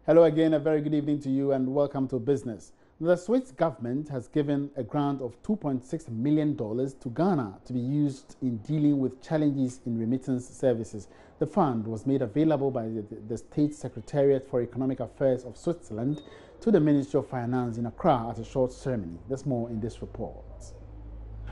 Hello again, a very good evening to you and welcome to Business. The Swiss government has given a grant of $2.6 million to Ghana to be used in dealing with challenges in remittance services. The fund was made available by the State Secretariat for Economic Affairs of Switzerland to the Ministry of Finance in Accra at a short ceremony. There's more in this report.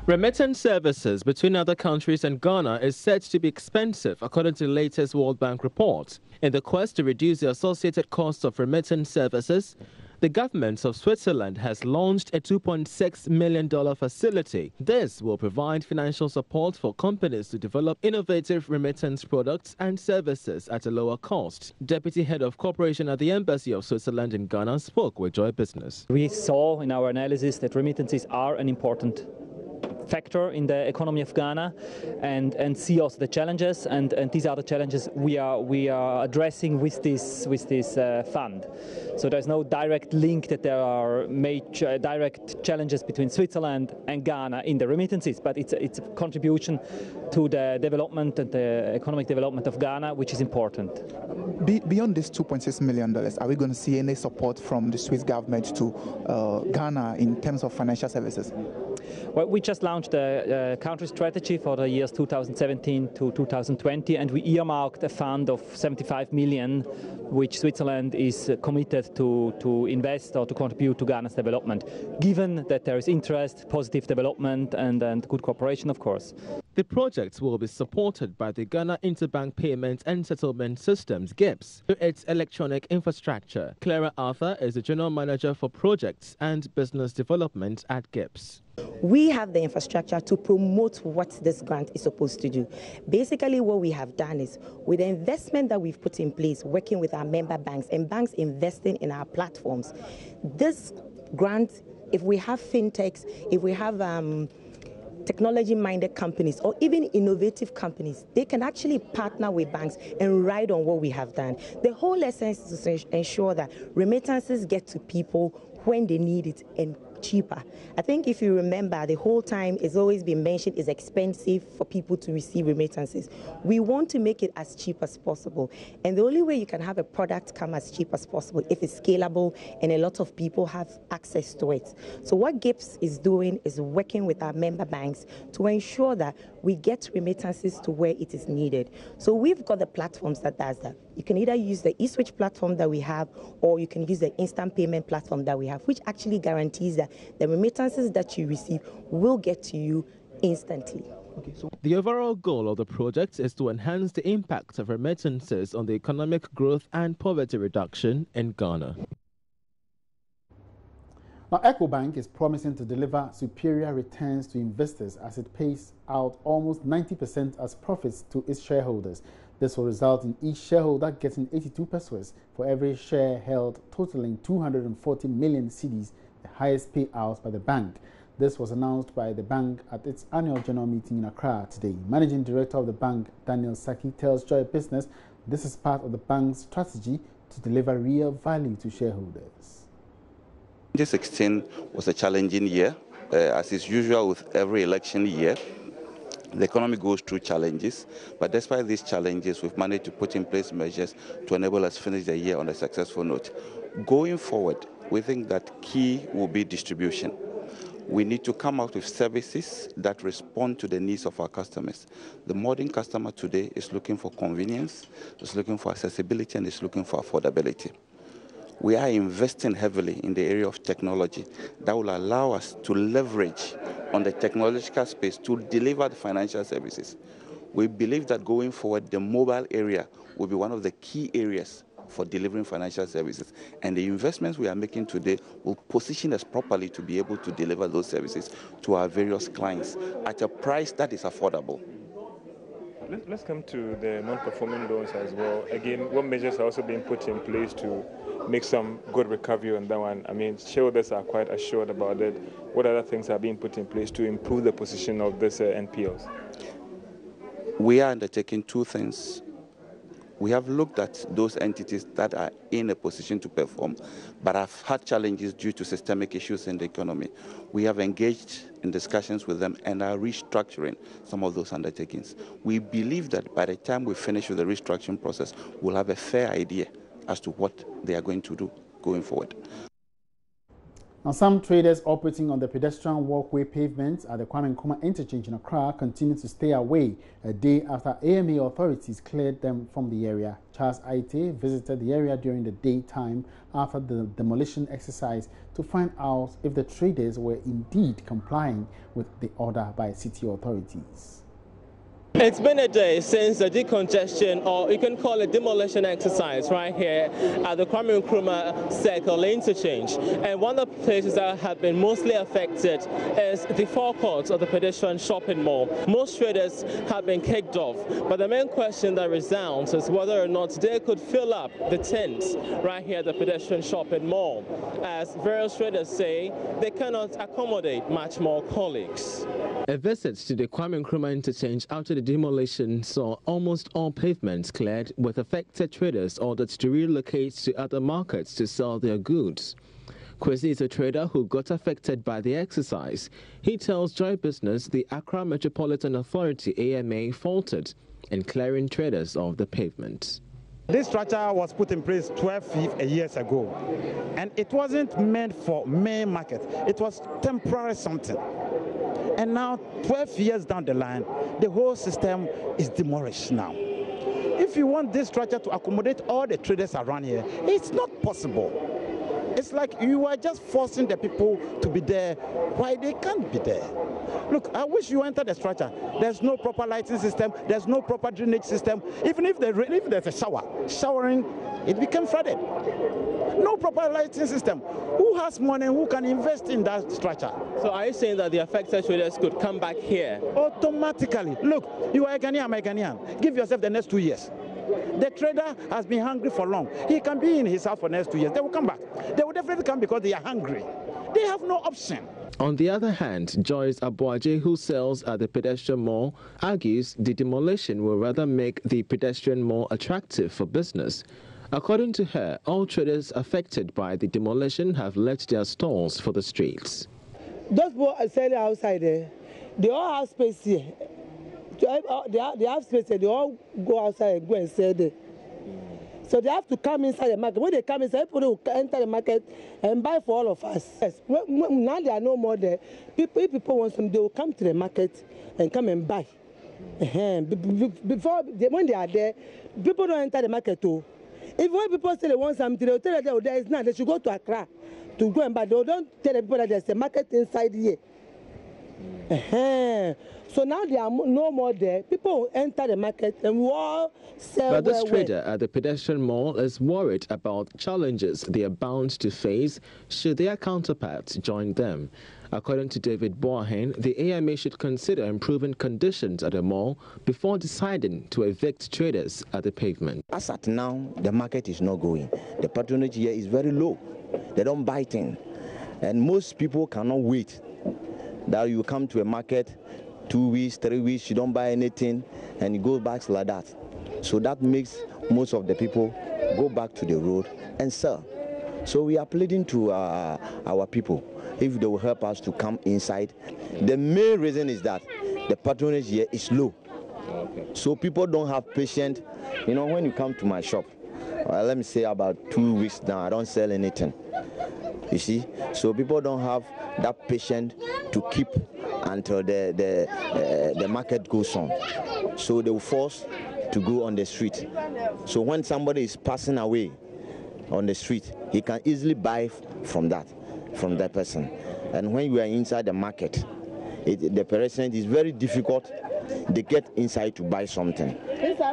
Remittance services between other countries and Ghana is said to be expensive, according to the latest World Bank report. In the quest to reduce the associated costs of remittance services, the government of Switzerland has launched a $2.6 million facility. This will provide financial support for companies to develop innovative remittance products and services at a lower cost. Deputy Head of Cooperation at the Embassy of Switzerland in Ghana spoke with Joy Business. We saw in our analysis that remittances are an important factor in the economy of Ghana and see also the challenges, and these are the challenges we are addressing with this fund. So there's no direct link that there are major direct challenges between Switzerland and Ghana in the remittances, but it's a contribution to the development and the economic development of Ghana, which is important. Beyond this $2.6 million, are we going to see any support from the Swiss government to Ghana in terms of financial services? Well, we just launched a country strategy for the years 2017 to 2020, and we earmarked a fund of 75 million, which Switzerland is committed to invest or to contribute to Ghana's development, given that there is interest, positive development, and good cooperation, of course. The project will be supported by the Ghana Interbank Payment and Settlement Systems, GIPS, through its electronic infrastructure. Clara Arthur is the General Manager for Projects and Business Development at GIPS. We have the infrastructure to promote what this grant is supposed to do. Basically, what we have done is, with the investment that we've put in place, working with our member banks and banks investing in our platforms, this grant, if we have fintechs, if we have technology-minded companies or even innovative companies, they can actually partner with banks and ride on what we have done. The whole essence is to ensure that remittances get to people when they need it and cheaper. I think if you remember, the whole time it's always been mentioned it's expensive for people to receive remittances. We want to make it as cheap as possible. And the only way you can have a product come as cheap as possible if it's scalable and a lot of people have access to it. So what GIPS is doing is working with our member banks to ensure that we get remittances to where it is needed. So we've got the platforms that does that. You can either use the eSwitch platform that we have, or you can use the instant payment platform that we have, which actually guarantees that the remittances that you receive will get to you instantly. The overall goal of the project is to enhance the impact of remittances on the economic growth and poverty reduction in Ghana. Now, EcoBank is promising to deliver superior returns to investors as it pays out almost 90% as profits to its shareholders. This will result in each shareholder getting 82 pesos for every share held, totaling 240 million cedis, the highest payout by the bank. This was announced by the bank at its annual general meeting in Accra today. Managing Director of the bank, Daniel Saki, tells Joy Business this is part of the bank's strategy to deliver real value to shareholders. 2016 was a challenging year. As is usual with every election year, the economy goes through challenges, but despite these challenges, we've managed to put in place measures to enable us to finish the year on a successful note. Going forward, we think that key will be distribution. We need to come out with services that respond to the needs of our customers. The modern customer today is looking for convenience, is looking for accessibility, and is looking for affordability. We are investing heavily in the area of technology that will allow us to leverage on the technological space to deliver the financial services. We believe that going forward, the mobile area will be one of the key areas for delivering financial services. And the investments we are making today will position us properly to be able to deliver those services to our various clients at a price that is affordable. Let's come to the non-performing loans as well. Again, what measures are also being put in place to make some good recovery on that one? I mean, shareholders are quite assured about it. What other things are being put in place to improve the position of these NPLs? We are undertaking two things. We have looked at those entities that are in a position to perform, but have had challenges due to systemic issues in the economy. We have engaged in discussions with them and are restructuring some of those undertakings. We believe that by the time we finish with the restructuring process, we'll have a fair idea as to what they are going to do going forward. Now, some traders operating on the pedestrian walkway pavement at the Nkrumah Interchange in Accra continue to stay away a day after AMA authorities cleared them from the area. Charles Aite visited the area during the daytime after the demolition exercise to find out if the traders were indeed complying with the order by city authorities. It's been a day since the decongestion, or you can call it demolition exercise, right here at the Nkrumah Circle Interchange. And one of the places that have been mostly affected is the forecourt of the Pedestrian Shopping Mall. Most traders have been kicked off, but the main question that resounds is whether or not they could fill up the tents right here at the Pedestrian Shopping Mall. As various traders say, they cannot accommodate much more colleagues. A visit to the Nkrumah Interchange after the demolition saw almost all pavements cleared, with affected traders ordered to relocate to other markets to sell their goods. Kwesi is a trader who got affected by the exercise. He tells Joy Business the Accra Metropolitan Authority AMA faltered in clearing traders off the pavement. This structure was put in place 12 years ago, and it wasn't meant for main market. It was temporary something. And now, 12 years down the line, the whole system is demolished now. If you want this structure to accommodate all the traders around here, it's not possible. It's like you are just forcing the people to be there while they can't be there. Look, I wish you enter the structure. There's no proper lighting system. There's no proper drainage system. Even if there's a showering, it becomes flooded. No proper lighting system. Who has money who can invest in that structure? So are you saying that the affected traders could come back here? Automatically. Look, you are a Ghanaian, I'm a Ghanaian. Give yourself the next 2 years. The trader has been hungry for long. He can be in his house for the next 2 years. They will come back. They will definitely come because they are hungry. They have no option. On the other hand, Joyce Abuaje, who sells at the Pedestrian Mall, argues the demolition will rather make the Pedestrian Mall attractive for business. According to her, all traders affected by the demolition have left their stalls for the streets. Those people are selling outside there. They all have space here. They have space here. They all go outside and go and sell there. So they have to come inside the market. When they come inside, people will enter the market and buy for all of us. Yes. Now there are no more there. If people want some, they will come to the market and come and buy. Before, when they are there, people don't enter the market too. If when people say they want something, they will tell them there is not. They should go to Accra to go and buy. They don't tell the people that there's a market inside here. So now there are no more there. People will enter the market and we all sell. But this trader at the Pedestrian Mall is worried about challenges they are bound to face should their counterparts join them. According to David Boahen, the AMA should consider improving conditions at the mall before deciding to evict traders at the pavement. As at now, the market is not going. The patronage here is very low. They don't buy things. And most people cannot wait that you come to a market 2 weeks, 3 weeks, you don't buy anything, and you go back like that. So that makes most of the people go back to the road and sell. So we are pleading to our people, if they will help us to come inside. The main reason is that the patronage here is low. So people don't have patience. You know, when you come to my shop, let me say about 2 weeks now, I don't sell anything. You see, so people don't have that patience to keep until the market goes on. So they will force to go on the street. So when somebody is passing away on the street, he can easily buy from that person. And when you are inside the market, the person is very difficult. They get inside to buy something.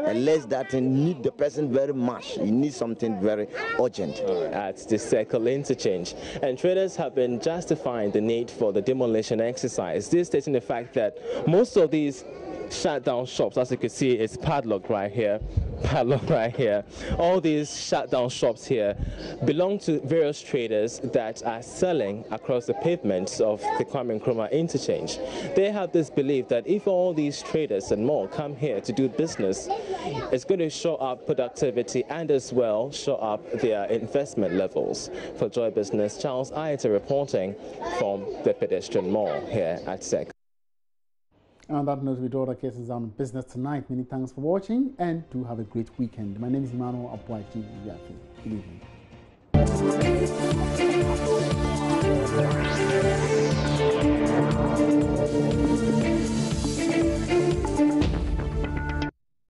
Unless that need the person very much. He needs something very urgent. At the Circle Interchange. And traders have been justifying the need for the demolition exercise. This stating the fact that most of these shut down shops, as you can see, it's padlocked right here. All these shut down shops here belong to various traders that are selling across the pavements of the Nkrumah Interchange. They have this belief that if all these traders and more come here to do business, it's going to show up productivity and as well show up their investment levels. For Joy Business, Charles Aita reporting from the Pedestrian Mall here at SEC. And on that note, we draw the cases on business tonight. Many thanks for watching and do have a great weekend. My name is Emmanuel Abuaji. Good evening.